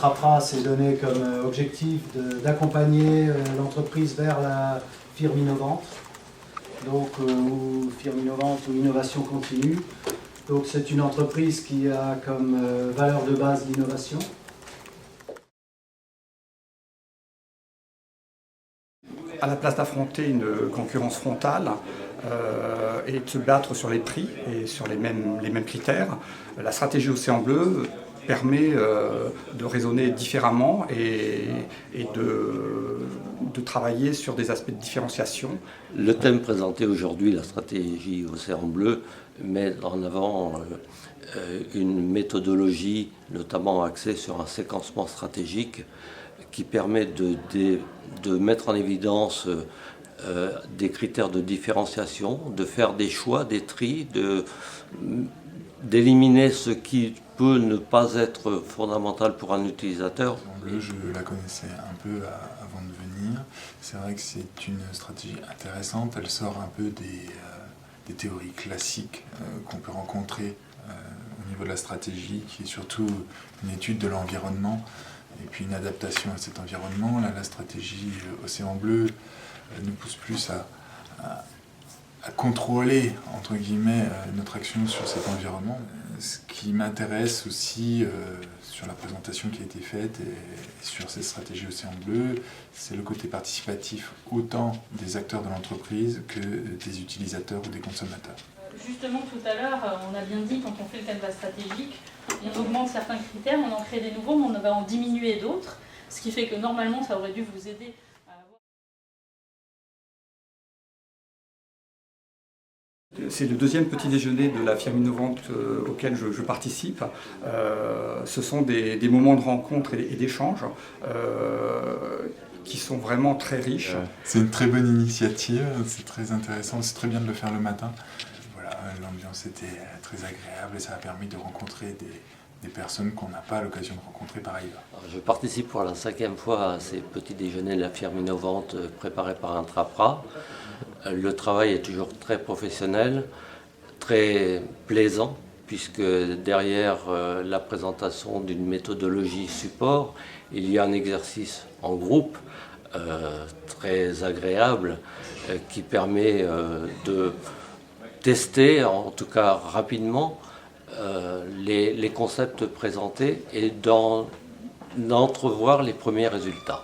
Trapra s'est donné comme objectif d'accompagner l'entreprise vers la firme innovante, donc ou firme innovante ou innovation continue. Donc c'est une entreprise qui a comme valeur de base l'innovation. À la place d'affronter une concurrence frontale et de se battre sur les prix et sur les mêmes critères, la stratégie Océan Bleu permet de raisonner différemment et de travailler sur des aspects de différenciation. Le thème présenté aujourd'hui, la stratégie Océan Bleu, met en avant une méthodologie notamment axée sur un séquencement stratégique qui permet de mettre en évidence des critères de différenciation, de faire des choix, des tris, d'éliminer ce qui peut ne pas être fondamental pour un utilisateur. Je la connaissais un peu avant de venir. C'est vrai que c'est une stratégie intéressante. Elle sort un peu des théories classiques qu'on peut rencontrer au niveau de la stratégie, qui est surtout une étude de l'environnement et puis une adaptation à cet environnement. Là, la stratégie Océan Bleu nous pousse plus à contrôler, entre guillemets, notre action sur cet environnement. Ce qui m'intéresse aussi sur la présentation qui a été faite et sur cette stratégie Océan Bleu, c'est le côté participatif autant des acteurs de l'entreprise que des utilisateurs ou des consommateurs. Justement, tout à l'heure, on a bien dit, quand on fait le canevas stratégique, on augmente certains critères, on en crée des nouveaux, mais on va en diminuer d'autres, ce qui fait que normalement, ça aurait dû vous aider à avoir... C'est le deuxième petit déjeuner de la firme innovante auquel je participe. Ce sont des moments de rencontre et d'échange qui sont vraiment très riches. C'est une très bonne initiative, c'est très intéressant, c'est très bien de le faire le matin. Voilà, l'ambiance était très agréable et ça a permis de rencontrer des personnes qu'on n'a pas l'occasion de rencontrer par ailleurs. Je participe pour la 5e fois à ces petits déjeuners de la firme innovante préparés par un Trapra. Le travail est toujours très professionnel, très plaisant, puisque derrière la présentation d'une méthodologie support, il y a un exercice en groupe très agréable qui permet de tester, en tout cas rapidement, les concepts présentés et d'entrevoir les premiers résultats.